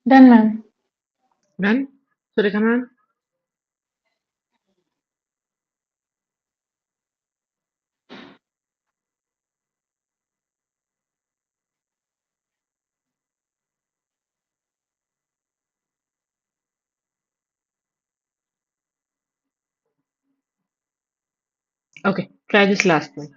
Done, ma'am. Done? Sureka ma'am? Okay, try this last one.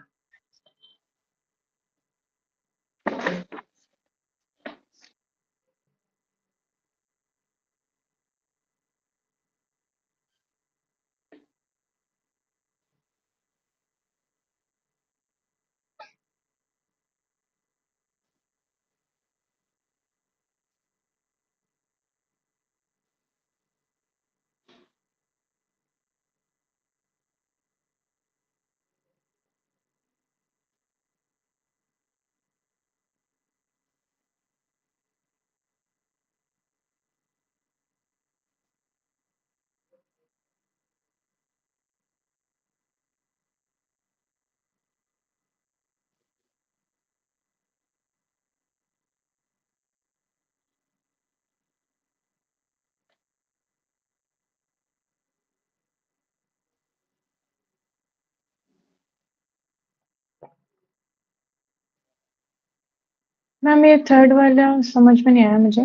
Ma'am ये third वाला समझ में नहीं आया मुझे।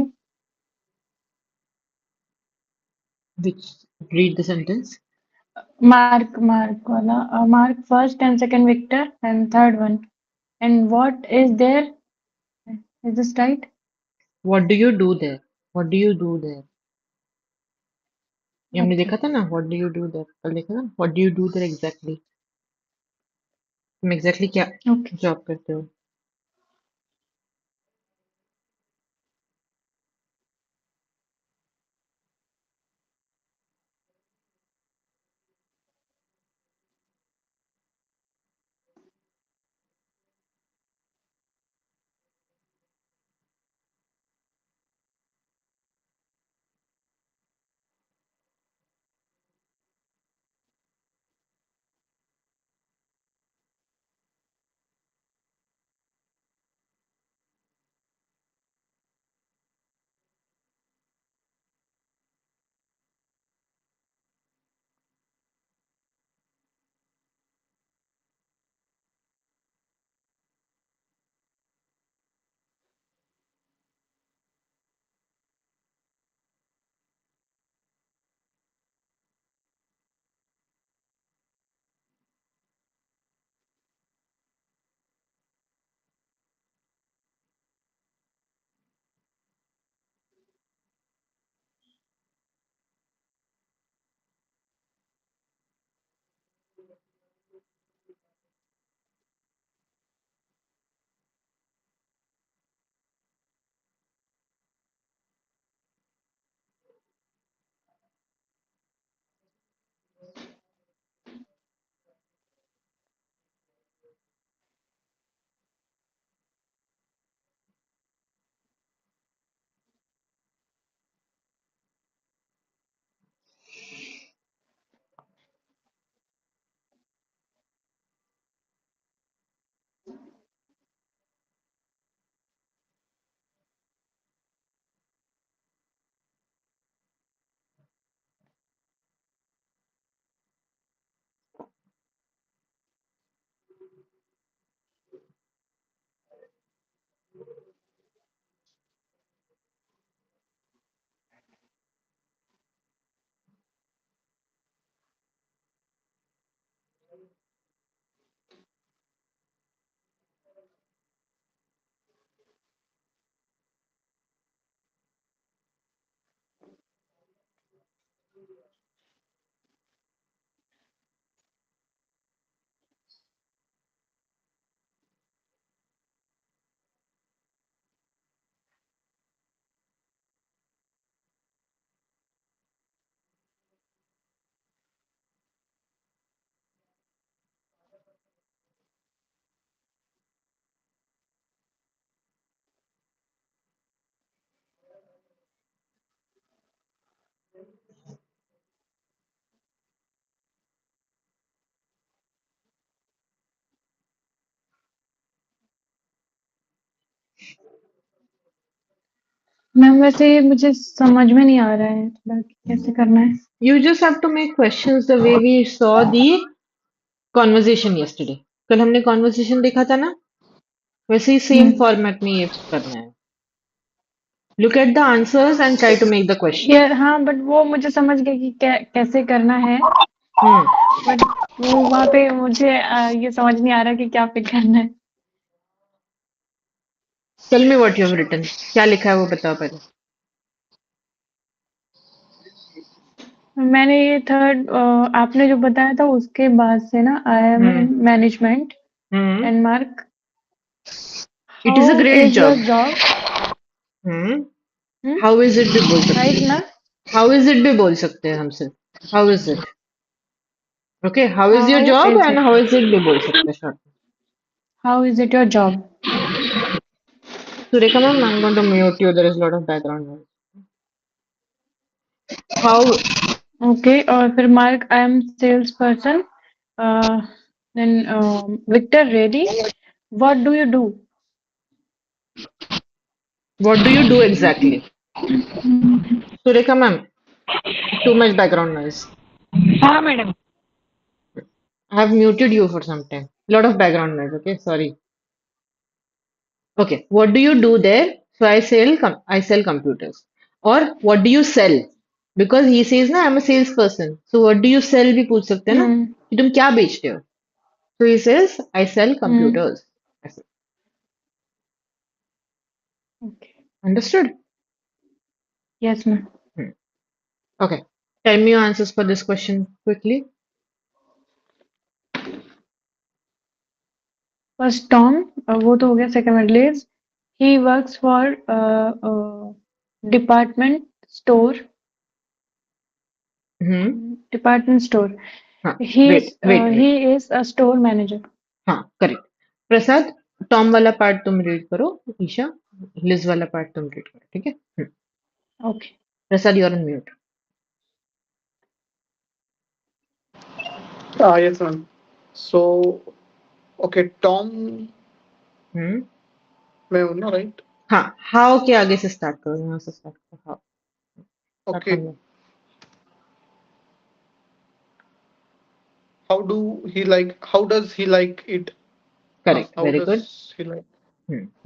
Which read the sentence. Mark वाला Mark first and second Victor and third one and what is there, is this right? What do you do there? What do you do there? ये हमने okay देखा था ना, what do you do there? कल देखा ना, what do you do there exactly? तुम exactly क्या ओके। जॉब करते हो? मैम वैसे ये मुझे समझ में नहीं आ रहा है थोड़ा कि कैसे करना है। You just have to make questions the way we saw the conversation yesterday. कल हमने conversation देखा था ना, वैसे ही सेम हम्म। फॉर्मेट में ये करना है. Look at the answers and try to make the question. ये हाँ बट वो मुझे समझ गया कि कैसे करना है। Hmm. बट वो वहाँ पे मुझे ये समझ नहीं आ रहा कि क्या पिक करना है। Tell me what you have written. क्या लिखा है वो बताओ पहले. मैंने ये थर्ड आपने जो बताया था उसके बाद से ना I am Hmm. In management Hmm. And mark It is a how great is your job. Job. Hmm. How is it भी बोल सकते राइट हैं. ना। How is it भी बोल सकते हैं हमसे. How is it? Okay. How is your how job is and it how is it भी बोल सकते हैं short. How is it your job. Sureka ma'am, I'm going to mute you. There is a lot of background noise. How okay और फिर Mark I am sales person then Victor ready what do you do. what do you do exactly? Sureka ma'am, too much background noise. हाँ madam. I have muted you for some time. Lot of background noise. Okay, sorry. Okay, what do you do there? So I sell computers. Or what do you sell? Because he says ना I'm a salesperson. So what do you sell भी पूछ सकते हैं ना हम्म। कि तुम क्या बेचते हो? So he says I sell hmm. computers. That's it. Okay. Understood? Yes ma'am. Hmm. Okay. Tell me your answers for this question quickly. First Tom वो तो हो गया। सेकंड में Liz he works for department store Hmm. Department store हाँ, he wait, wait, he wait. Is a store manager. हाँ, correct. Prasad, Tom वाला part तुम read करो. ईशा, लिज वाला पार्ट तुम रीड करो. ठीक है. Okay. Prasad, you are on mute. Yes, ma'am. So, okay, Tom, hmm. मैं हूँ ना, right? हाँ, हाउ के आगे से स्टार्ट करो. यहाँ से स्टार्ट करो. How start Okay, from the. how does he like it? Correct, How very good. does he like?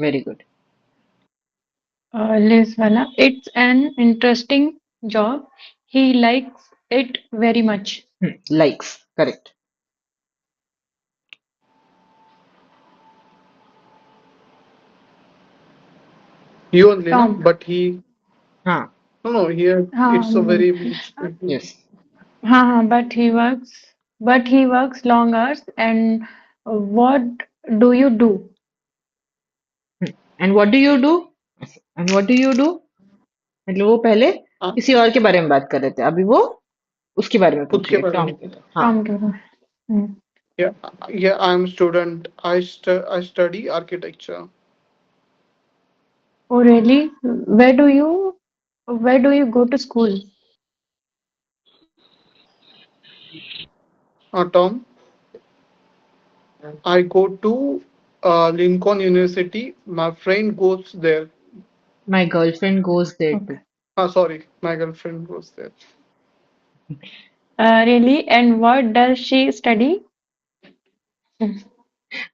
Very good. Liz वाला it's an interesting job he likes it very much. Likes, correct. You only, na? Tom. But he, हाँ. no, here हाँ it's a very much. Yes. हाँ हाँ but he works long hours and what do you do. And what do you do. And what do you do. मतलब वो पहले हाँ, किसी और के बारे में बात कर रहे थे, अभी वो उसके बारे में खुद पूछ के रहे हैं, बारे टॉम में. के बारे. हाँ. टॉम के बारे में। Yeah, yeah, I'm student. I study architecture. Oh really? Where do you go to school? Tom, I go to Lincoln University. My friend goes there. My girlfriend goes there Okay. too. Sorry, my girlfriend goes there. Really? And what does she study?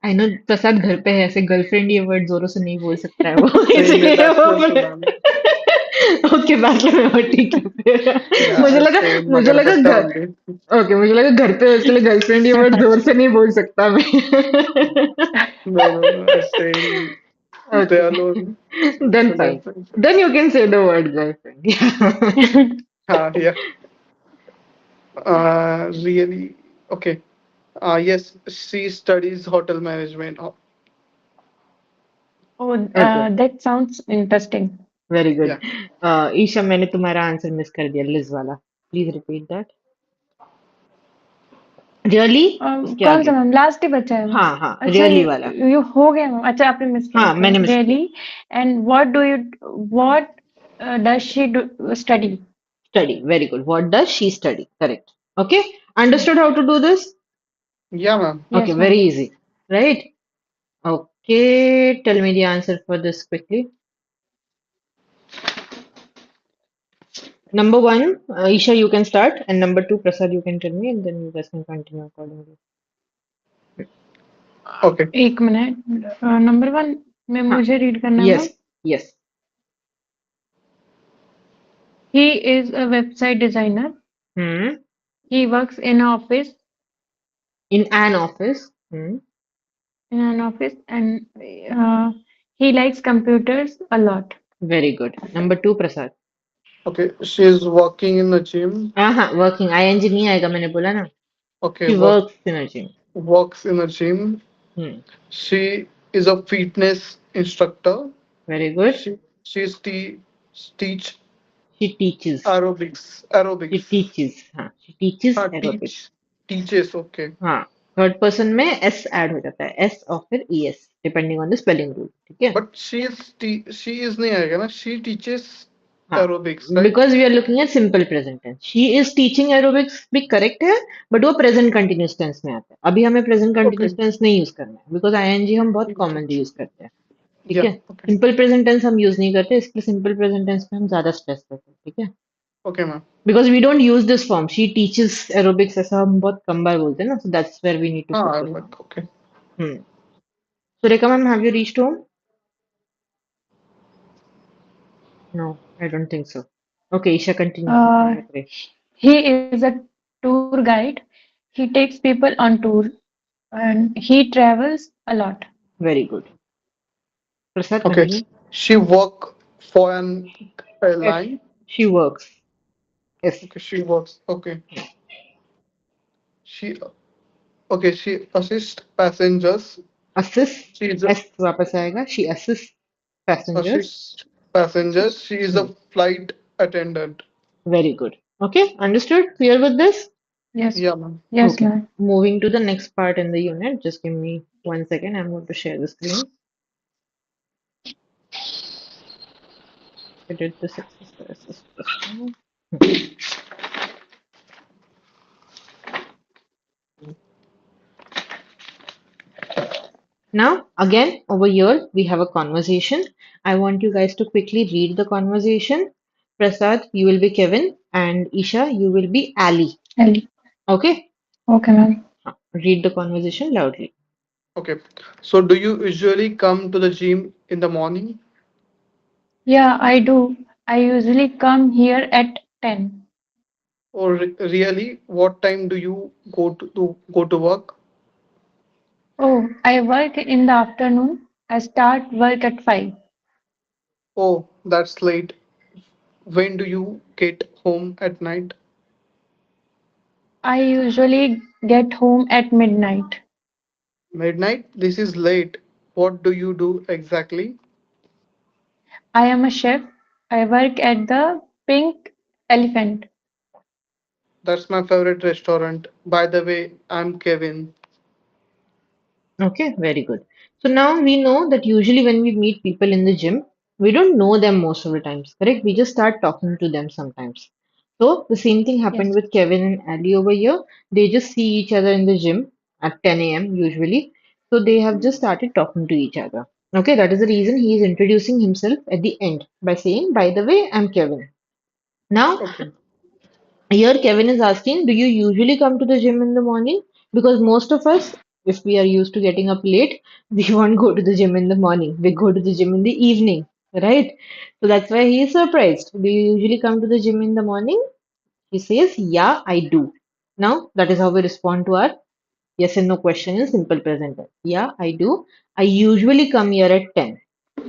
I know Prasad घर पे है, ऐसे girlfriend ये word जोरों से नहीं बोल सकता है वो नहीं मैं इसलिए वो बैचलर हूँ बोले। मैम। ओके बैचलर में हो, ठीक है फिर। मुझे या लगा सेम मुझे मगर लगा बट्टा घर, ओनली। ओके मुझे लगा घर पे हो, इसके लिए गर्लफ्रेंड ये वर्ड जोर से नहीं बोल सकता मैं। No no no same they okay alone then so fine, girlfriend. Then you can say the word girlfriend. हाँ या really okay. Yes, she studies hotel management. Oh, okay that sounds interesting. Very good. Yeah. Isha मैंने तुम्हारा answer miss कर दिया, Liz वाला, please repeat that. Really उसके कौन सा आगे। मैम? लास्ट ही बचा है मैम। हाँ हाँ अच्छा, रियली वाला। ये हो गया मैम। अच्छा, आपने मिस किया। हाँ ओके, मैंने मिस किया। Really. And what does she study? Study, very good, what does she study, correct. Okay, understood how to do this. Yeah, ma'am. Okay, Yes, very ma'am. easy, right? Okay, tell me the answer for this quickly. Number one, Isha, you can start, and number two, Prasad, you can tell me, and then you guys can continue accordingly. Okay. एक minute. Number one में हाँ, मुझे read करना है ma'am. yes, yes. He is a website designer. Hmm. He works in office, In an office. Hmm. In an office and he likes computers a lot. Very good. Number two, Prasad. Okay. She's working in a gym. हाँ working, ing नहीं आएगा, मैंने बोला ना। Okay. She works in a gym. Works in a gym. Hmm. She is a fitness instructor. Very good. She's teach She teaches. aerobics. She Aerobics. teaches. हाँ, she teaches aerobics. Teaches. Okay. हाँ, third person में S add हो जाता है, S और फिर E S, depending on the spelling rule, ठीक है। But she is नहीं आएगा ना. She teaches हाँ, aerobics, right? Because we are looking at simple present tense, she is teaching aerobics भी करेक्ट है, बट वो प्रेजेंट कंटिन्यूस टेंस में आता है। अभी हमें प्रेजेंट कंटिन्यूस Okay. टेंस नहीं यूज करना है, बिकॉज आईएनजी हम बहुत कॉमनली यूज करते हैं, ठीक Yeah. है। Okay. सिंपल प्रेजेंट टेंस हम यूज नहीं करते, इसलिए सिंपल प्रेजेंट टेंस पे हम ज्यादा स्ट्रेस करते हैं, ठीक है। Okay, ma'am. Because we don't use this form, she teaches aerobics, ऐसा हम बहुत कम बार बोलते हैं ना, so that's where we need to हाँ, focus on. like okay. Surekha ma'am, have you reached home? No, I don't think so. Okay, Isha, continue. Uh, Number three. he is a tour guide. He takes people on tour and he travels a lot. Very good. Prasad, Okay. continue. She work for an Yes. airline. She works. Yes. Okay, she works. Okay. She okay, she assists passengers. Assist. She is a S वापस आएगा. She assists passengers. assists passengers. She is Hmm. a flight attendant. Very good. Okay, understood? Clear with this? Yes, Yeah, ma'am. yes, Okay. ma'am. Moving to the next part in the unit. Just give me 1 second. I'm going to share the screen. I did the successful assist. Now, again, over here, we have a conversation. I want you guys to quickly read the conversation. Prasad, you will be Kevin, and Isha, you will be Ali. Ellie. Okay? Okay, ma'am. Read the conversation loudly. Okay. So do you usually come to the gym in the morning? Yeah, I do. I usually come here at 10. Or really, what time do you go to work? Oh, I work in the afternoon. I start work at 5. Oh, that's late. When do you get home at night? I usually get home at midnight. Midnight? This is late. What do you do exactly? I am a chef. I work at the Pink Elephant. That's my favorite restaurant. By the way, I'm Kevin. Okay, very good. So now we know that usually when we meet people in the gym, we don't know them most of the times, correct? We just start talking to them sometimes. So the same thing happened Yes, with Kevin and Ali over here. They just see each other in the gym at 10 a.m. usually. So they have just started talking to each other. Okay, that is the reason he is introducing himself at the end by saying, by the way, I'm Kevin. Now, Okay. here Kevin is asking, do you usually come to the gym in the morning? Because most of us If we are used to getting up late, we won't go to the gym in the morning. We go to the gym in the evening, right? So that's why he is surprised. Do you usually come to the gym in the morning? He says, yeah, I do. Now, that is how we respond to our yes and no question in simple present tense. Yeah, I do. I usually come here at 10.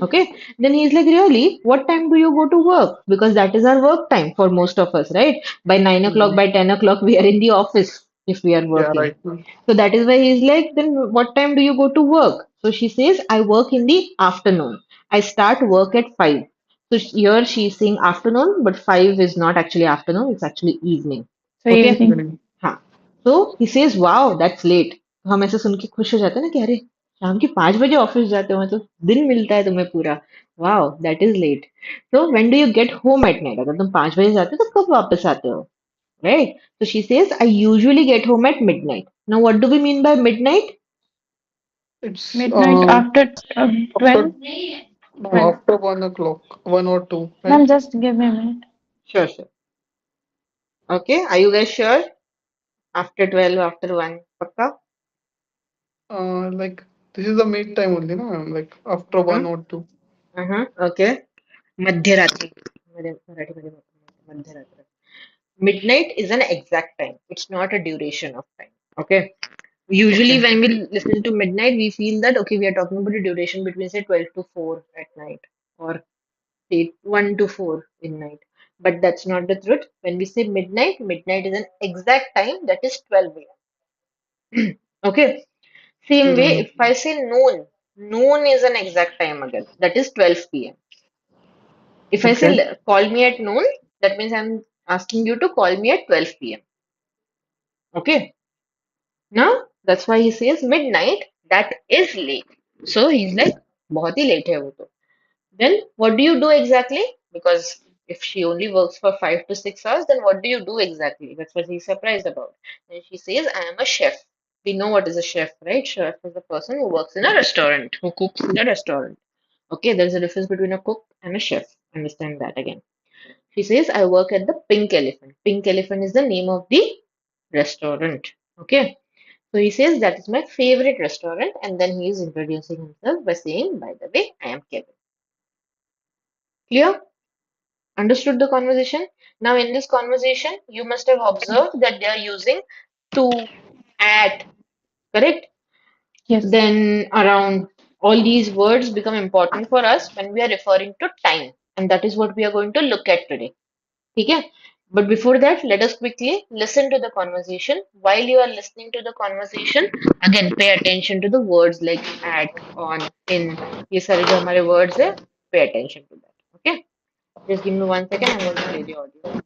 Okay. Then he's like, really? What time do you go to work? Because that is our work time for most of us, right? By 9 o'clock, Mhm. by 10 o'clock, we are in the office if we are Yeah, working. right. So that is why he's like, then what time do you go to work? So she says, I work in the afternoon. I start work at 5. So here she's saying afternoon, but 5 is not actually afternoon, it's actually evening. So Okay. evening. Evening. हाँ. So he says, wow, that's late. तो हम ऐसे सुन के खुश हो जाते हैं ना कि अरे शाम के 5 बजे ऑफिस जाते हो मतलब दिन मिलता है तुम्हें पूरा wow that is late so when do you get home at night अगर तुम 5 बजे जाते हो तो कब वापस आते हो right so she says I usually get home at midnight. Now what do we mean by midnight? It's Midnight after after 12? 12. after 1 o'clock, 1 or 2, Ma'am, right? just give me a minute. Sure, sure. Okay, are you guys sure? After 12, after 1, pakka? Like this is the mid time only, no? Like after one Mm-hmm. or two. Okay. मध्यरात्रि मराठीमध्ये मध्यरात्र. Midnight is an exact time. It's not a duration of time. Okay. Usually, Okay. when we listen to midnight, we feel that okay, we are talking about a duration between say 12 to 4 at night or say 1 to 4 in night. But that's not the truth. When we say midnight, midnight is an exact time that is 12 a.m. Okay. Same way, Mm, if I say noon, noon is an exact time again. That is 12 p.m. If I say okay. call me at noon, that means I'm asking you to call me at 12 p.m. Okay. Now, that's why he says midnight, that is late. So he's like, बहुत ही late है वो तो. Then what do you do exactly? Because if she only works for 5 to 6 hours, then what do you do exactly? That's what he's surprised about. And she says, I am a chef. We know what is a chef, right? Chef is the person who works in a restaurant, who cooks in a restaurant. Okay, there's a difference between a cook and a chef. Understand that again. She says, I work at the Pink Elephant. Pink Elephant is the name of the restaurant. Okay. So he says that is my favorite restaurant, and then he is introducing himself by saying, by the way, I am Kevin. Clear? Understood the conversation? Now, in this conversation, you must have observed that they are using to, at, correct? Yes. Then, around, all these words become important for us when we are referring to time, and that is what we are going to look at today. Okay? But before that, let us quickly listen to the conversation. While you are listening to the conversation, again, pay attention to the words like at, on, in. ये सारे जो हमारे words है, pay attention to that. Okay? Just give me 1 second. I'm going to play the audio.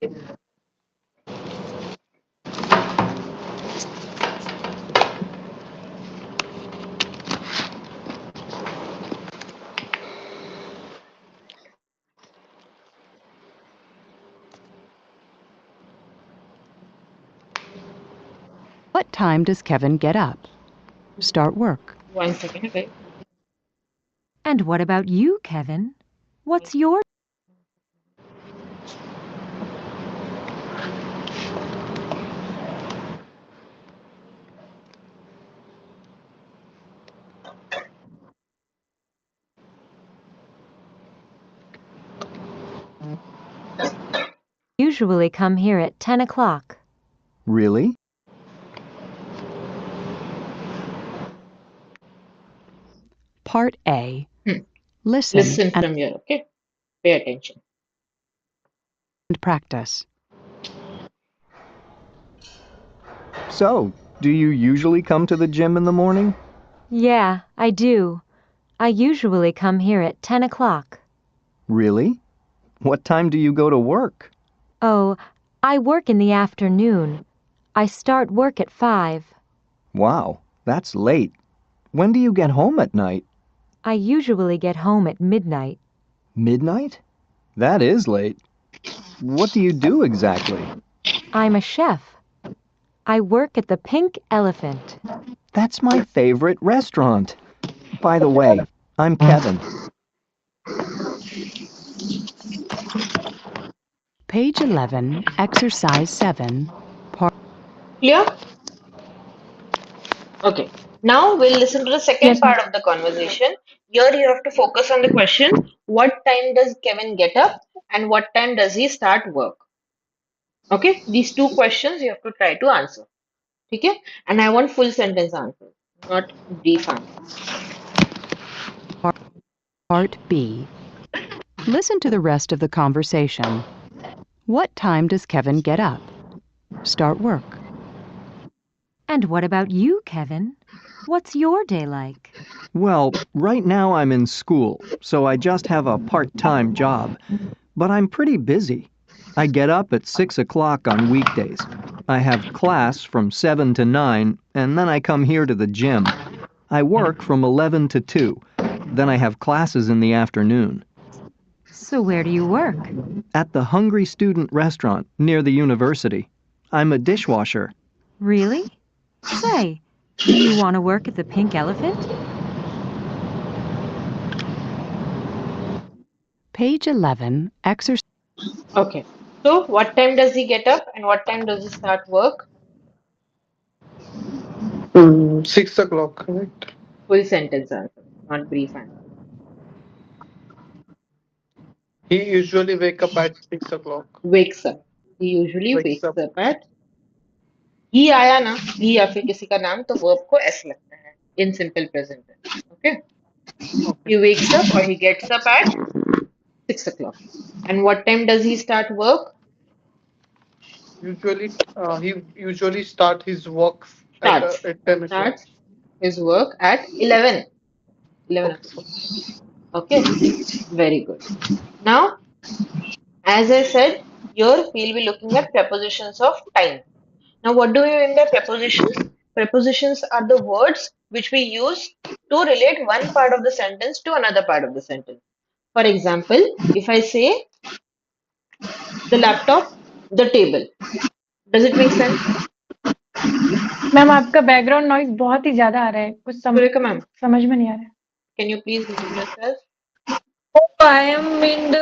What time does Kevin get up? Start work. 1 second, okay? And what about you, Kevin? What's your usually come here at 10 o'clock? Really? Part A. Hmm. Listen Listen from here, okay? Pay attention. and practice. So, do you usually come to the gym in the morning? Yeah, I do. I usually come here at 10 o'clock. Really? What time do you go to work? Oh, I work in the afternoon. I start work at 5. Wow, that's late. When do you get home at night? I usually get home at midnight. Midnight? That is late. What do you do exactly? I'm a chef. I work at the Pink Elephant. That's my favorite restaurant. By the way, I'm Kevin. Page 11, Exercise 7, Part Clear? Okay. Now we'll listen to the second Yes, part ma'am. of the conversation. Here you have to focus on the question, what time does Kevin get up and what time does he start work? Okay, these two questions you have to try to answer. Okay, and I want full sentence answers, not brief answers. Part B. Listen to the rest of the conversation. What time does Kevin get up? Start work. And what about you, Kevin? What's your day like? Well, right now I'm in school, so I just have a part-time job. But I'm pretty busy. I get up at 6 o'clock on weekdays. I have class from 7 to 9, and then I come here to the gym. I work from 11 to 2. Then I have classes in the afternoon. So where do you work? At the Hungry Student restaurant near the university. I'm a dishwasher. Really? Say, do you want to work at the Pink Elephant? Page 11, exercise. Okay, so what time does he get up and what time does he start work? 6 o'clock, correct? Full sentence answer, not brief answer. He usually wake up at 6 o'clock. Wakes up. He usually Wakes wakes up. up at ही आया ना ही या फिर किसी का नाम तो verb को s लगता है in simple present tense. Okay, Okay. he wakes up or he gets up at 6 o'clock. And what time does he start work? He usually start his works Starts at 10 o'clock. starts his work at 11 Okay, o'clock. so Okay, very good. Now, as I said, here we'll be looking at prepositions of time. Now, what do we mean by prepositions? Prepositions are the words which we use to relate one part of the sentence to another part of the sentence. For example, if I say the laptop, the table, does it make sense? Ma'am आपका background noise बहुत ही ज्यादा आ रहा है कुछ Sureka ma'am, समझ में नहीं आ रहा है can you please mute yourself? Oh, I am in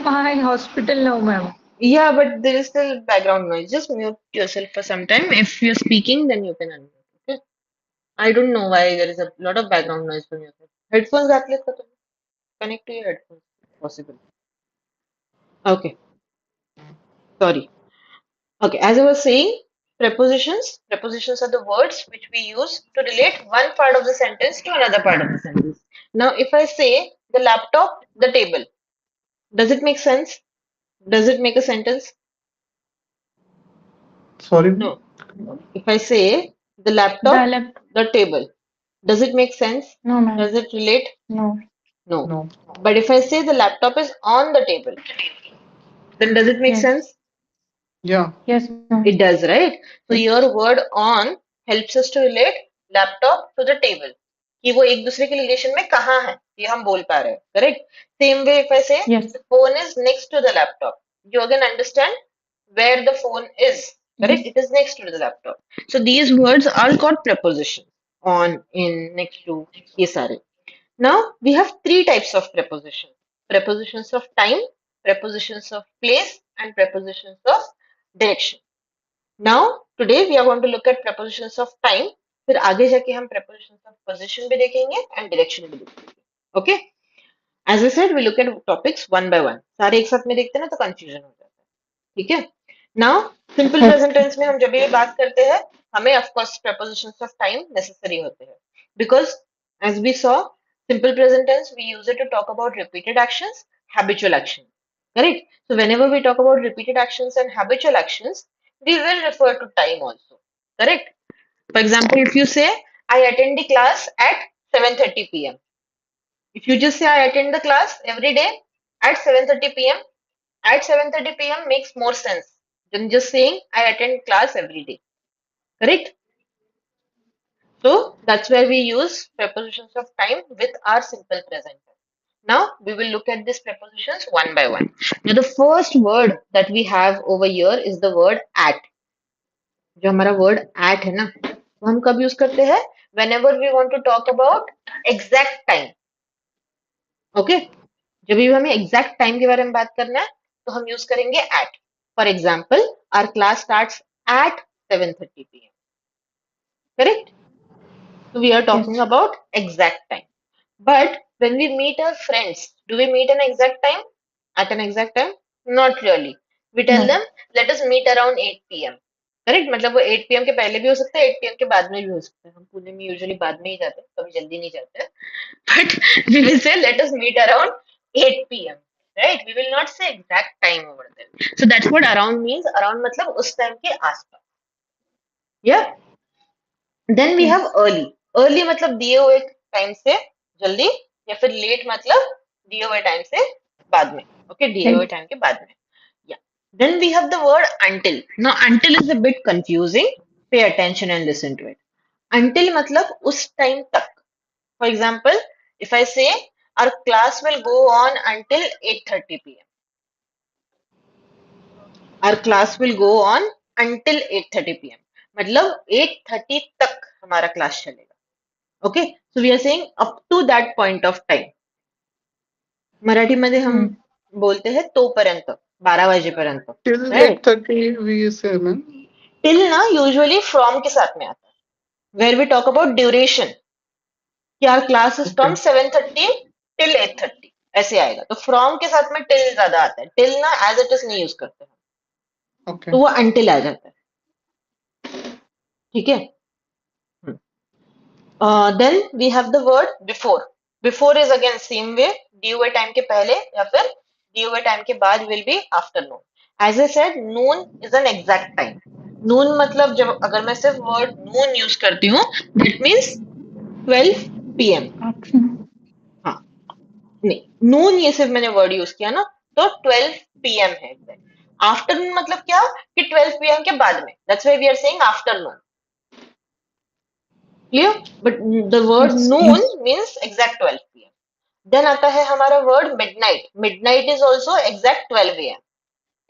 my hospital now, ma'am. Yeah, but there is still background noise. Just mute yourself for some time. If you're speaking, then you can unmute. Okay. I don't know why there is a lot of background noise from your side. Headphones घातलेत का तुम्ही? Connect to your headphones if possible. Okay, sorry. Okay, as I was saying, prepositions are the words which we use to relate one part of the sentence to another part of the sentence. Now, if I say the laptop, the table, does it make sense? Does it make a sentence? sorry. No. If I say the The laptop, left. the table, does it make sense? No, ma'am. Does it relate? No. No. No. But if I say the laptop is on the table, then does it make Yes. sense? Yeah. Yes, ma'am. It does, right? So Yes. your word on helps us to relate laptop to the table. कि वो एक दूसरे के relation में कहाँ है ये हम बोल पा रहे हैं correct same way if I से Yes. the phone is next to the laptop you again understand where the phone is correct Yes. it is next to the laptop so these words are called prepositions on in next to ये सारे now we have three types of prepositions prepositions of time prepositions of place and prepositions of direction now, today we are going to look at prepositions of time. फिर आगे जाके हम prepositions of position भी देखेंगे and direction भी देखेंगे. Okay? As I said, we look at topics one by one. सारे एक साथ में देखते हैं ना तो confusion हो जाता है. ठीक है? Now, simple present tense में हम जब भी बात करते हैं, हमें of course prepositions of time necessary होते हैं. Because as we saw, simple present tense we use it to talk about repeated actions, habitual actions. Correct? So whenever we talk about repeated actions and habitual actions, we will refer to time also. Correct? For example, if you say, I attend the class at 7:30 p.m. If you just say, I attend the class every day at 7:30 p.m., at 7:30 p.m. makes more sense than just saying, I attend class every day. Correct? So that's where we use prepositions of time with our simple present. Now we will look at these prepositions one by one. Now the first word that we have over here is the word at. जो हमारा word at है ना तो हम कब use करते हैं whenever we want to talk about exact time. Okay? जब भी हमें exact time के बारे में बात करना है तो हम यूज करेंगे at. For example, our class starts at 7:30 p.m. Correct? So we are talking Yes. about exact time. But when we meet our friends, do we meet an exact time? At an exact time? Not really. We tell No. them, let us meet around 8 p.m. Correct, मतलब वो 8 p.m. के पहले भी हो सकता है, 8 p.m. के बाद में भी हो सकता है. हम पुणे में यूजुअली बाद में ही जाते हैं, कभी जल्दी नहीं जाते हैं. But we will say, let us meet around 8 p.m. Right? We will not say exact time over there. So that's what around means. Around मतलब उस टाइम के आसपास. Yeah. Then we have Yes. Early. Early मतलब दिए हुए time से जल्दी, या फिर लेट मतलब दिए हुए टाइम से बाद में. ओके, दिए हुए Late. टाइम के बाद में. या then we have the word until. Now until is a bit confusing. Pay attention and listen to it. Until मतलब उस टाइम तक. For example, if I say our class will go on until 8:30 p.m. Our class will go on until 8:30 p.m. मतलब 8:30 तक हमारा class चलेगा. Okay, so we are saying up to that point of time. मराठीमध्ये हम Hmm. बोलते हैं तोपर्यंत, 12 वाजेपर्यंत. Till right. 8:30 we say, man. Till ना यूजुअली फ्रॉम के साथ में आता है, where we talk about duration, कि our class is from Okay. 7:30 till 8:30, ऐसे आएगा. तो फ्रॉम के साथ में टिल ज्यादा आता है. टिल ना एज इट इज नहीं यूज करते हैं, तो Okay. वो अनटिल आ जाता है. ठीक है. Then we have the word before. Before is again same way, दिए हुए टाइम के पहले या फिर दिए हुए टाइम के बाद will be afternoon. As a said, noon is an exact time. Noon मतलब जब अगर मैं सिर्फ वर्ड नून यूज करती हूँ, दैट मीन्स 12 p.m. Afternoon. हाँ, नहीं, नून ये सिर्फ मैंने वर्ड यूज किया ना, तो 12 p.m. है एग्जैक्ट. आफ्टरनून मतलब क्या, कि 12 p.m. के बाद में. That's why we are saying afternoon. Clear. But the word Yes. Noon Yes. Means exact 12 p.m. Then आता है हमारा word midnight. Midnight is also exact 12 a.m.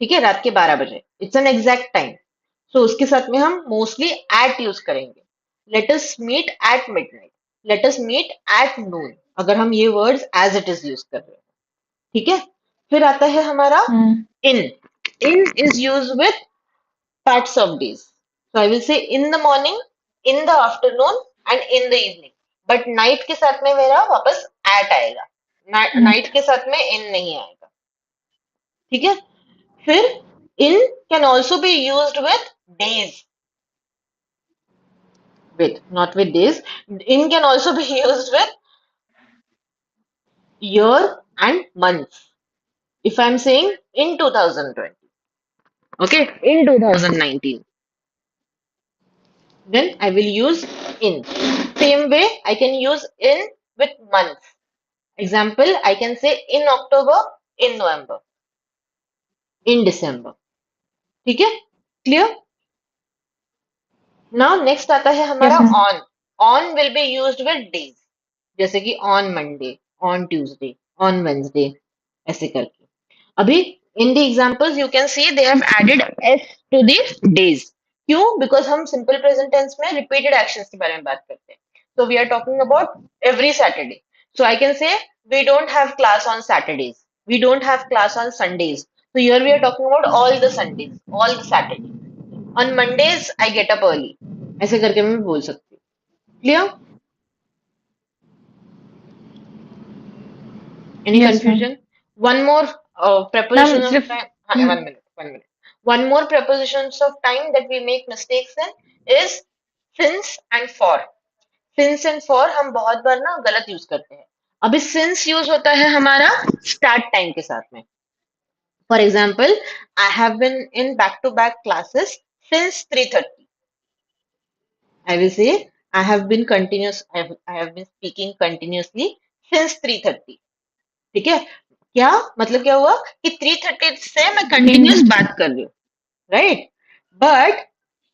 ठीक है, रात के 12 बजे. It's an exact time. So उसके साथ में हम मोस्टली एट यूज करेंगे. Let us meet at midnight, let us meet at noon, अगर हम ये words as it is use कर रहे हैं. ठीक है. फिर आता है हमारा Hmm. In. In is use with parts of days. So I will say in the morning, in the afternoon and in the evening. But night के साथ में मेरा वापस at आएगा. Night. Night के साथ में in नहीं आएगा. ठीक है. फिर in can also be used with days. With, not with days. In can also be used with year and months. If I'm saying in 2020, okay, in 2019, then I will use in. Same way, I can use in with months. Example, I can say in October, in November, in December. ठीक है. Clear. Now next आता है हमारा Yes, ma'am. On. On will be used with days, जैसे कि on Monday, on Tuesday, on Wednesday, ऐसे करके. अभी in the examples you can see they have added s to the days. क्यों? Because हम सिंपल प्रेजेंट टेंस में repeated actions के बारे में बात करते हैं. So we are talking about every Saturday. So I can say we don't have class on Saturdays, we don't have class on Sundays. So here we are talking about all the Sundays, all the Saturdays. On Mondays I get up early. ऐसे करके मैं बोल सकती हूँ. Clear. Any Yes, ma'am. confusion? One more preposition Ma'am, of time. mm, 1 minute, 1 minute. One more prepositions of time that we make mistakes in is since and for. Since and for हम बहुत बार ना गलत use करते हैं. अभी since use होता है हमारा start time के साथ में. For example, I have been in back-to-back classes since 3:30. I will say I have been continuous. I have been speaking continuously since 3:30. ठीक है. क्या मतलब, क्या हुआ कि 3:30 से मैं कंटिन्यूस means बात कर रही हूँ. Right. But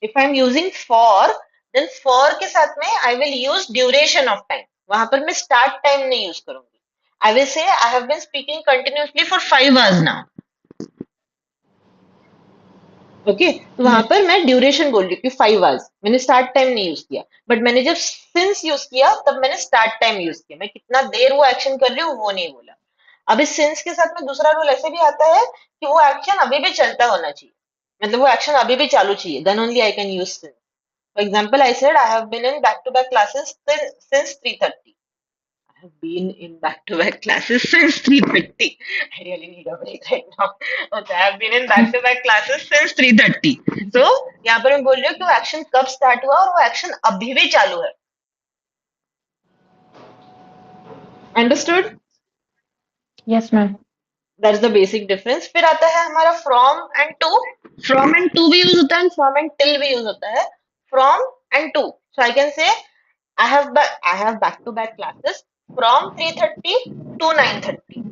if I am using for, then for के साथ में I will use duration of time. वहां पर मैं स्टार्ट टाइम नहीं यूज करूंगी. I will say I have been speaking continuously for 5 hours now. Okay, तो वहां yes. पर मैं ड्यूरेशन बोल रही हूँ कि 5 hours. मैंने स्टार्ट टाइम नहीं यूज किया. बट मैंने जब सिंस यूज किया तब मैंने स्टार्ट टाइम यूज किया. मैं कितना देर वो एक्शन कर रही हूँ वो नहीं बोला. अभी सिंस के साथ में दूसरा रूल ऐसे भी आता है कि वो एक्शन अभी भी चलता होना चाहिए, मतलब वो एक्शन अभी भी चालू चाहिए, then only I can use since. For example, I said I have been in back-to-back classes since 3:30. I have been in back-to-back classes since 3:30. I really need a break right now. Okay, I have been in back-to-back classes since 3:30. So यहाँ पर मैं बोल रही हूँ कि वो action कब start हुआ और वो एक्शन अभी भी चालू है. Understood? Yes, ma'am. That's the basic difference. फिर आता है हमारा from and to. From and to भी यूज होता है and from and till भी यूज होता है. From and to. So I can say I have back to back classes from 3:30 to 9:30.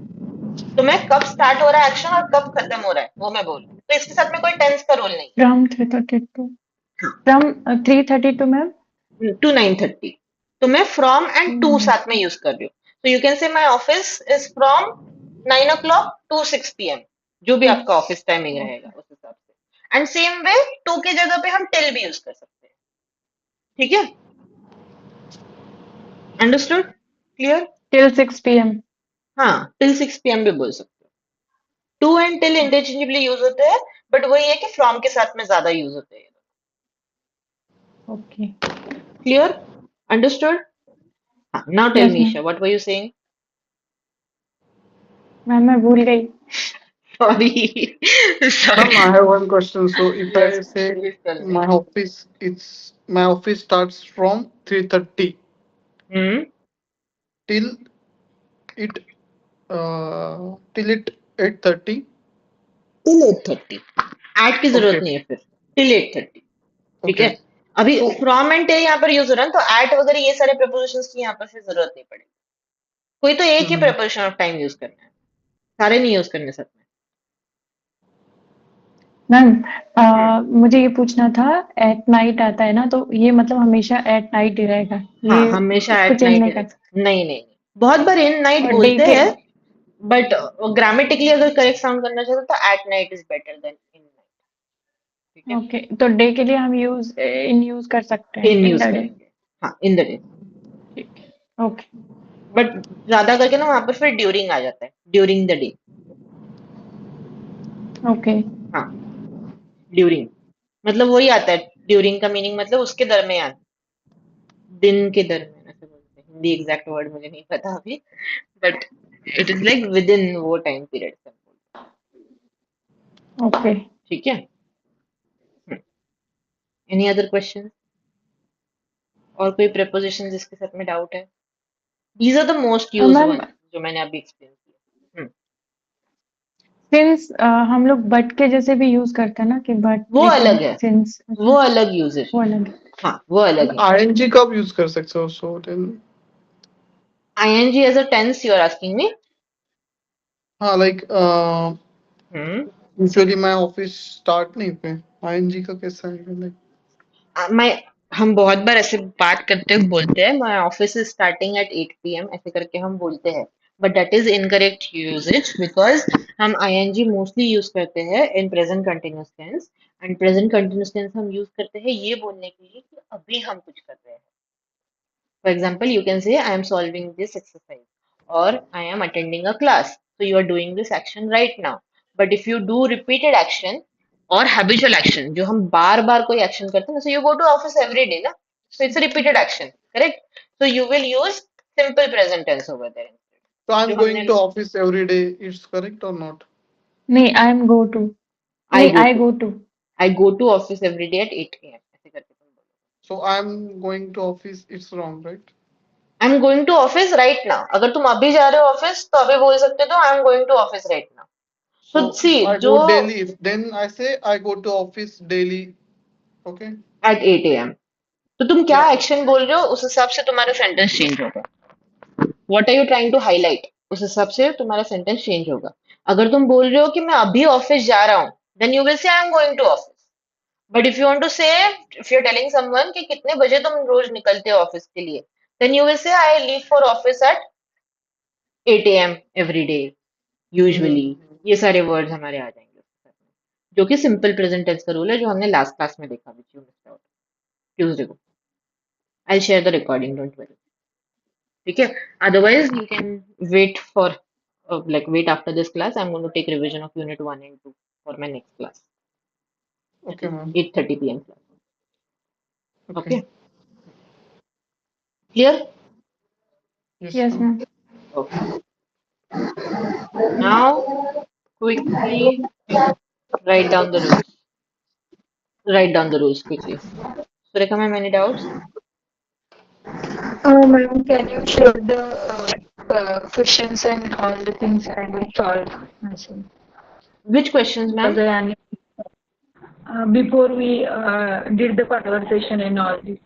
तो मैं कब स्टार्ट हो रहा है एक्शन और कब खत्म हो रहा है वो मैं बोलूँ. तो इसके साथ में कोई टेंस का रोल नहीं From 3:32. From 3:32, ma'am. है. To 9:30. तो मैं from and to 9. साथ में यूज कर रही हूँ. So you can say my office is from 9 o'clock to 6 p.m. जो भी आपका ऑफिस टाइमिंग रहेगा उस हिसाब से. एंड सेम वे टू की जगह पे हम टिल भी यूज कर सकते हैं. ठीक है. अंडरस्टूड. क्लियर. Till 6 p.m. हाँ, टिल 6 p.m. भी बोल सकते हो. To and till interchangeably use होते हैं बट वही है कि फ्रॉम के साथ में ज्यादा यूज होते हैं. Okay. Clear. Understood. Now tell Yes, me ma'am. Isha, what were you saying? Ma'am मैं भूल गई. Sorry. Ma'am, I sorry. have one question. So if I yes, say please tell me. my office starts from 3:30 hmm. till it till it 8:30. Till 8:30. At की जरूरत Okay. नहीं है फिर. Till 8:30. ठीक है. Okay. अभी So फ्रॉम एंड टिल यहाँ पर यूज हो रहा है तो एट वगैरह ये सारे प्रपोजिशंस की यहाँ पर फिर जरूरत नहीं पड़ेगी. कोई तो एक ही mhm. Preposition of time use करना है. सारे नहीं यूज करने साथ में. मैम मुझे ये पूछना था, एट नाइट आता है ना, तो ये मतलब हमेशा एट नाइट ही रहेगा, हाँ, ये हमेशा इसको एट चेंज नाइट नहीं ही कर रहेगा. सकते? नहीं नहीं नहीं, बहुत बार इन नाइट और डे बोलते के हैं बट ग्रामेटिकली अगर करेक्ट साउंड करना चाहते हो तो at night is better then in night. ठीक है. ओके, तो डे के लिए हम यूज कर सकते हैं इन इन यूज द डे. करेंगे. हाँ, इन द डे. ठीक है. ओके. बट ज्यादा करके ना वहां पर फिर ड्यूरिंग आ जाता है. During the day. ओके. हाँ, ड्यूरिंग मतलब वही आता है. ड्यूरिंग का मीनिंग मतलब उसके दरमियान, दिन के दरमियान ऐसे बोलते हैं. हिंदी एग्जैक्ट वर्ड मुझे नहीं पता अभी but it is like within वो टाइम पीरियड. ओके. ठीक है. Any other question? और कोई प्रपोजिशन जिसके साथ में डाउट है? These are the most used ma'am, one जो मैंने अभी एक्सप्लेन किया. सिंस हम लोग बट के जैसे भी यूज करते हैं ना, कि बट वो लेकिन अलग है. सिंस वो अलग यूजेज वो है. अलग है. हाँ, वो अलग है. ing कब यूज कर सकते हो? So then ing as a tense you are asking me? हाँ, like hmm. usually my office start नहीं पे ing का कैसा है like? मैं हम बहुत बार ऐसे बात करते हुए बोलते हैं my office is starting at 8 p.m. ऐसे करके हम बोलते हैं but that is incorrect usage because हम ing मोस्टली यूज करते हैं in present continuous tense. And present continuous tense हम यूज करते हैं ये बोलने के लिए कि अभी हम कुछ कर रहे हैं. For example, you can say, I am solving this exercise or I am attending a class. So you are doing this action right now. But if you do repeated action or habitual action, जो हम बार बार कोई action करते हैं, so you go to office every day, ना? So it's a repeated action, correct? So you will use simple present tense over there. So I'm जो going हमने to office every day. It's correct or not? नहीं, I am go to. I नहीं, go I to go to. I go to office every day at 8 p.m. ऐसे करके तुम बोलो. So I'm going to office. It's wrong, right? I'm going to office right now. अगर तुम अभी जा रहे हो ऑफिस तो अभी बोल सकते हो I'm going to office right now. तो So सी if I जो go daily, then I say I go to office daily. Okay. At 8 a.m. तो तुम क्या Yeah. एक्शन बोल रहे हो उस हिसाब से तुम्हारा सेंटेंस चेंज होगा. What are you trying to highlight उस हिसाब से तुम्हारा सेंटेंस चेंज होगा. अगर तुम बोल रहे हो कि मैं अभी ऑफिस जा रहा हूँ then you will say I am going to office. But if you want to say if you are telling someone कि कितने बजे तुम रोज निकलते हो ऑफिस के लिए then you will say I leave for office at 8 a.m. Every day usually. Mhm. ये सारे वर्ड्स हमारे आ जाएंगे उसके साथ में, जो कि सिंपल प्रेजेंट टेंस का रूल है जो हमने लास्ट क्लास में देखा which you missed out Tuesday को. I share the recording, don't worry. ठीक है. Otherwise you can wait for like wait after this class. I'm going to take revision of unit 1 and 2 for my next class. That Okay, is ma'am. 8:30 p.m. class. Okay. Okay, clear? Yes, Yes, ma'am. ma'am. Okay. Now, quickly write down the rules. Write down the rules quickly. Surekha ma'am, any doubts? Ma'am, can you share the questions and all the things I will solve myself? Which questions, Because ma'am? I am before we did the conversation and all this.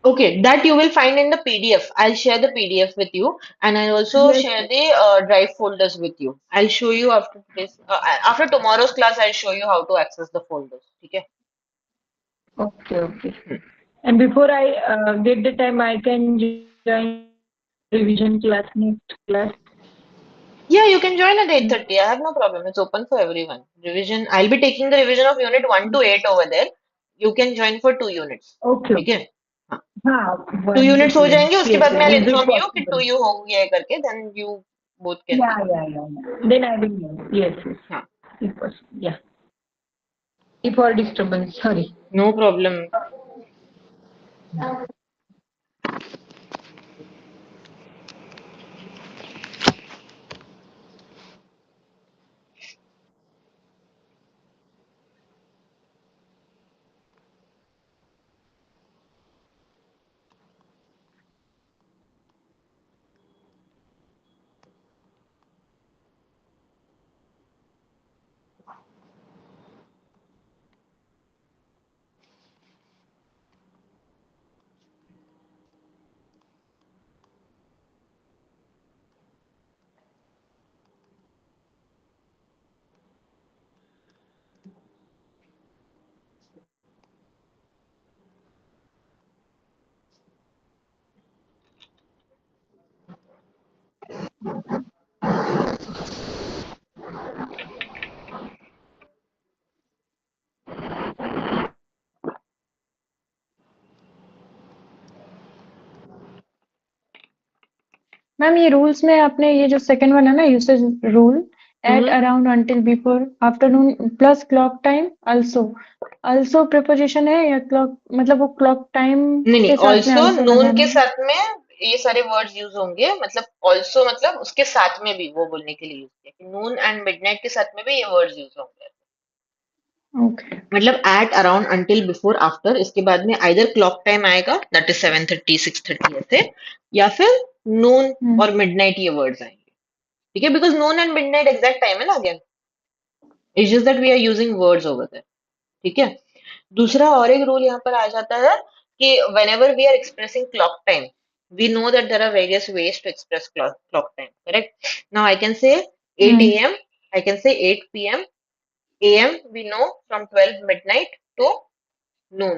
Okay, that you will find in the PDF. I'll share the PDF with you, and I'll also Yes. share the drive folders with you. I'll show you after today's, after tomorrow's class. I'll show you how to access the folders. Okay. Okay, okay. And before I get the time, I can join revision class next class. Yeah, you can join at 8:30. I have no problem. It's open for everyone. Revision. I'll be taking the revision of unit 1 to 8 over there. You can join for 2 units. Okay, ठीक okay. है? हाँ. हाँ, 2 1 to units हो 2. जाएंगे उसके Yes, बाद मैं yes. I'll Is it inform you कि possible? 2 you हो गया है करके then you both can Yeah, take. yeah, yeah, yeah. Then I will know. Yes, yes. हाँ. It was, yeah. For disturbance, sorry. No problem. Ma'am ये rules में आपने ये जो सेकंड वन है ना usage rule at hmm around until before afternoon plus clock time also also preposition है या क्लॉक मतलब वो क्लॉक टाइम नहीं नहीं के साथ में ऑल्सो आल्सो नून लगाना के है? साथ में ये सारे वर्ड्स यूज होंगे मतलब ऑल्सो मतलब उसके साथ में भी वो बोलने के लिए यूज किया कि नून एंड मिडनाइट के साथ में भी ये वर्ड्स यूज होंगे ओके मतलब at around until before after इसके बाद में आइदर क्लॉक टाइम आएगा दैट इज 7:30 6:30 ऐसे या फिर नून और मिडनाइट ये वर्ड्स आएंगे ठीक है because noon and midnight exact time है ना again it's just that we are using words over there ठीक है दूसरा और एक रूल यहाँ पर आ जाता है कि whenever we are expressing clock time we know that there are various ways to express clock time correct now I can say 8 a.m. I can say 8 p.m. am we know from 12 midnight to noon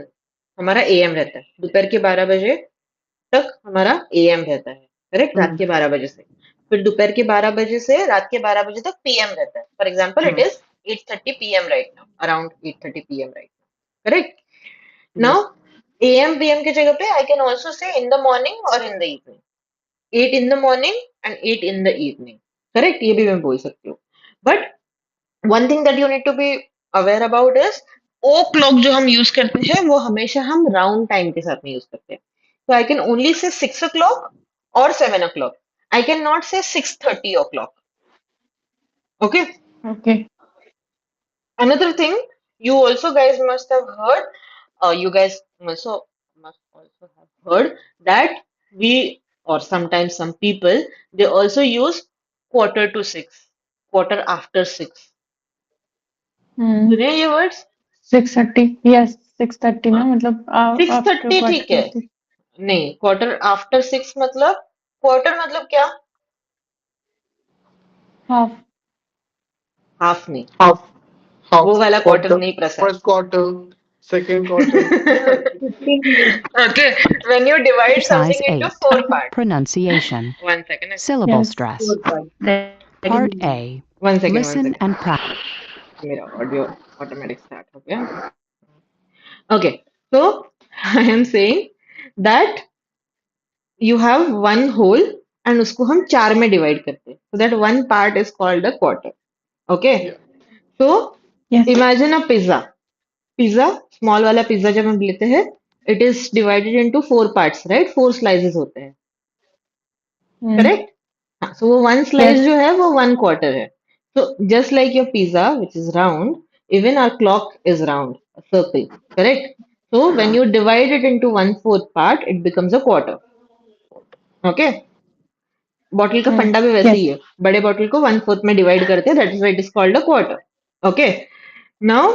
हमारा am रहता है दोपहर के 12 बजे तक हमारा am रहता है करेक्ट रात के 12 बजे से फिर दोपहर के 12 बजे से रात के 12 बजे तक pm रहता है for example it is 8:30 p.m. right now around 8:30 p.m. right now correct now Yes. am pm की जगह पे I can also say in the morning or in the evening 8 in the morning and 8 in the evening correct ये भी मैं बोल सकती हूँ but one thing that you need to be aware about is o'clock जो हम use करते हैं वो हमेशा हम राउंड टाइम के साथ में यूज करते हैं तो I can only say 6 o'clock और 7 o'clock आई कैन नॉट से 6:30 o'clock okay okay another thing you also guys must have heard you guys also must also have heard that we or sometimes some people they also use quarter to six quarter after six सुने हैं ये words 6:30 yes 6:30 ना मतलब six after thirty ठीक है quarter to नहीं quarter after six मतलब quarter मतलब क्या हाफ हाफ नहीं Half, वो half वाला क्वार्टर quarter, नहीं प्रसाद first quarter, second quarter. Yeah. 15 minutes. okay when you divide Exercise something into 8. four parts Pronunciation. 1 second Syllable yes stress. 4 parts. That Part is A. 1 second 1 second Listen and practice. मेरा audio automatic start हो गया okay so I am saying that you have one whole and उसको हम चार में divide करते हैं so that one part is called a quarter okay Yeah. so yes imagine a pizza pizza small वाला pizza जब हम लेते हैं it is divided into 4 parts, right? 4 slices होते हैं, correct? हाँ, so वो one slice Yes. जो है वो 1/4 है. So just like your pizza, which is round, even our clock is round, a circle, correct? So when you divide it into 1/4 part, it becomes a quarter. Okay? Bottle का फंडा भी वैसे ही Yes. है. बड़े बॉटल को 1/4 में divide करते हैं, that is why it is called a quarter. Okay, now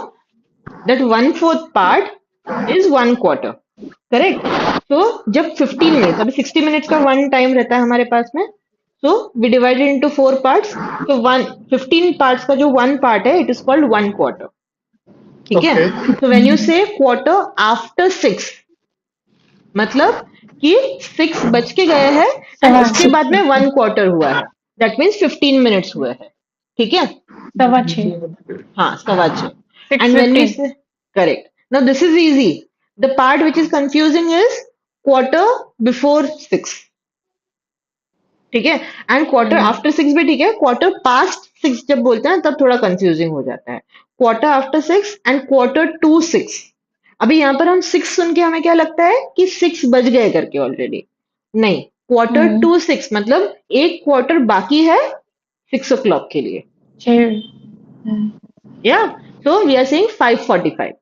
that 1/4 part is 1/4, correct? So जब 15 मिनट्स, अभी 60 मिनट्स का वन टाइम रहता है हमारे पास में, so we divided into 4 parts. तो वन 15 पार्ट्स का जो वन पार्ट है, इट इज कॉल्ड 1/4. ठीक है? Okay. तो when you say quarter after 6, मतलब कि 6 बज के गए हैं एंड सवा उसके बाद में 1/4 हुआ है, दैट मीन्स 15 मिनट्स हुए हैं. ठीक है? सवा छः. हाँ, 6:15. And when we 6:15. say, correct. Now this is easy. The part which is confusing is quarter before 6. ठीक है? एंड क्वार्टर आफ्टर 6 भी ठीक है. क्वार्टर पास्ट 6 जब बोलते हैं तब थोड़ा कंफ्यूजिंग हो जाता है. Quarter after 6 and quarter to 6. अभी यहाँ पर हम 6 सुन के हमें क्या लगता है कि 6 बज गए करके ऑलरेडी. नहीं, क्वार्टर टू 6 मतलब एक क्वार्टर बाकी है 6 o'clock के लिए. 6. Yeah. So we are saying 5:45.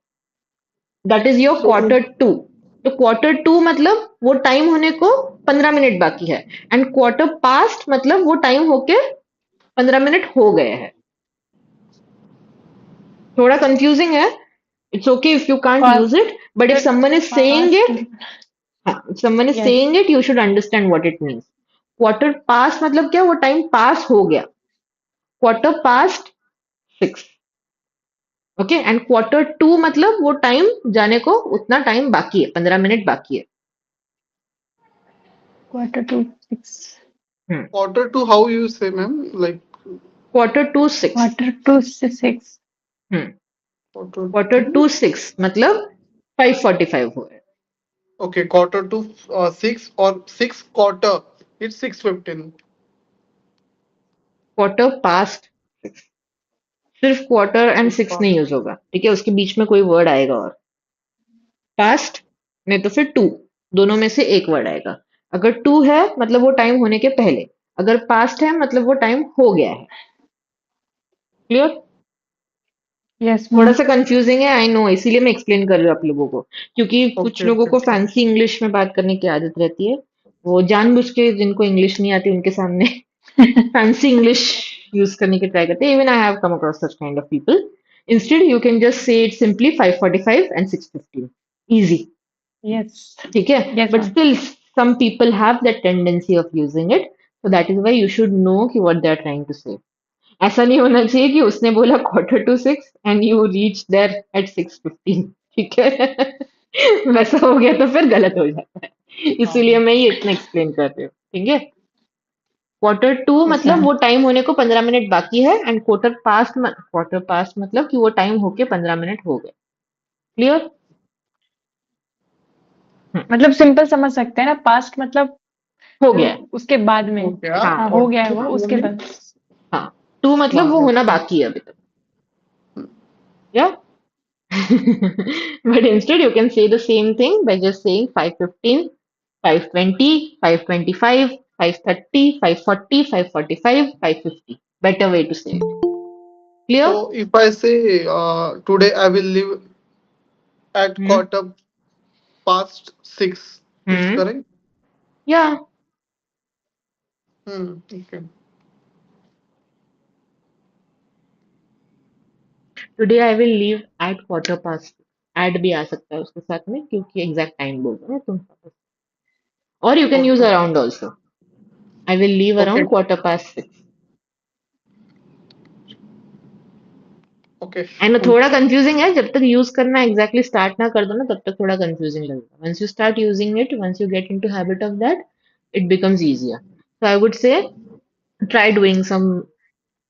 That is your So quarter two. तो क्वार्टर टू मतलब वो टाइम होने को 15 मिनट बाकी है एंड क्वार्टर पास्ट मतलब वो टाइम होके 15 मिनट हो गए हैं. थोड़ा कंफ्यूजिंग है. It's okay if you can't use it, but if someone is saying it, if someone is Yes. saying it, you should understand what it means. Quarter past मतलब क्या, वो टाइम पास हो गया. Quarter past 6. Okay, and quarter to मतलब वो time जाने को उतना टाइम बाकी है, 15 मिनट बाकी है. 5:45. quarter to how you say, ma'am? Like quarter to 6. 5:45. quarter quarter to to 6 मतलब 5:45 हो रहा है. okay, quarter to 6 or 6/4. It's 6:15. Quarter past 6. सिर्फ क्वार्टर एंड Quarter 6 नहीं past. यूज होगा, ठीक है? उसके बीच में कोई वर्ड आएगा और पास्ट, नहीं तो फिर टू, दोनों में से एक वर्ड आएगा. अगर टू है मतलब वो टाइम होने के पहले, अगर पास्ट है मतलब वो टाइम हो गया है. क्लियर? Yes, थोड़ा ma'am. सा कंफ्यूजिंग है, आई नो, इसीलिए मैं एक्सप्लेन कर रही हूँ आप लोगों को, क्योंकि कुछ Okay, लोगों okay. को फैंसी इंग्लिश में बात करने की आदत रहती है. वो जानबूझ के, जिनको इंग्लिश नहीं आती उनके सामने फैंसी इंग्लिश यूज करने की ट्राई करते हैं. Even I have come across such kind of people. Instead you can just say it simply 5:45 and 6:15. Easy. Yes. ठीक है? Yes, but ma'am. Still some people have that tendency of using it, so that is why you should know कि what they are trying to say. ऐसा नहीं होना चाहिए कि उसने बोला quarter to 6 and you reach there at 6:15. ठीक है? वैसा हो गया तो फिर गलत हो जाता है, इसीलिए मैं ये इतना एक्सप्लेन कर रही हूँ. ठीक है? क्वार्टर टू Yes, मतलब ma'am. वो टाइम होने को 15 मिनट बाकी है एंड क्वार्टर पास्ट मतलब कि वो टाइम होके 15 मिनट हो गए. क्लियर? मतलब सिंपल समझ सकते हैं ना, पास्ट मतलब हो गया है. उसके बाद में. Okay. हाँ, हाँ, हो गया है वो, Quarter उसके to बाद. हाँ. टू मतलब वो होना बाकी है अभी तक. या but instead you can say the same thing by just saying 5:15, 5:20, 5:25, 5:30, 5:40, 5:45, 5:50. Better way to say it. Clear? So if I say today I will leave at Hmm. quarter past 6, it's Hmm. correct? Yeah. Okay. Today I will leave at quarter past. Add भी आ सकता है उसके साथ में, क्योंकि exact time बोल रहे हो तुम. Or you can use Okay. around also. I will leave Okay. around quarter past 6. Okay. And थोड़ा कंफ्यूजिंग है, जब तक यूज करना एग्जैक्टली स्टार्ट ना कर दो ना, तब तक थोड़ा कंफ्यूजिंग लगेगा. Once you start using it, once you get into habit of that, it becomes easier. So I would say try doing some,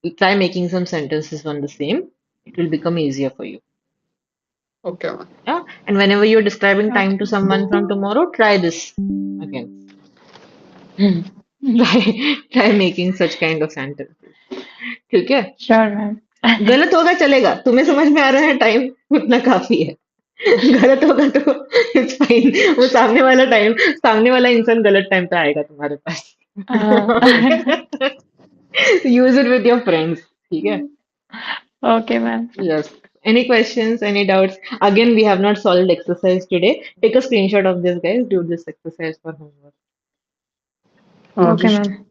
try making some sentences on the same. It will become easier for you. Okay, ma'am. Yeah, and whenever you're describing time to Okay. someone from tomorrow, try this again. Try making such kind of sentences. ठीक है? Sure, ma'am. गलत होगा चलेगा, तुम्हें समझ में आ रहा है टाइम उतना काफी है. गलत होगा तो इट्स फाइन, वो सामने वाला इंसान गलत टाइम पे आएगा तुम्हारे पास. Use it with your friends. ठीक है. Okay, ma'am. Yes. Any questions, any doubts? Again, we have not solved exercise today. Take a screenshot of this, guys. Do this exercise for homework. Okay, Just ma'am.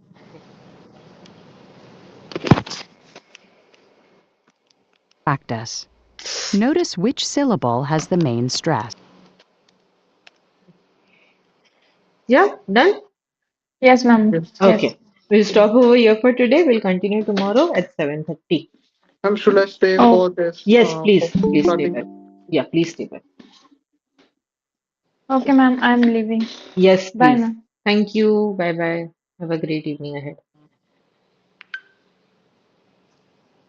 Practice. Notice which syllable has the main stress. Yeah, done? Yes, ma'am. yes. Yes. Okay. We'll stop over here for today. We'll continue tomorrow at 7:30. Should I stay Oh, for this Yes, for please stay starting? back. Yeah, please stay back. okay, ma'am. I'm leaving. Yes, Bye, please. ma'am. Thank you. Bye bye. Have a great evening ahead.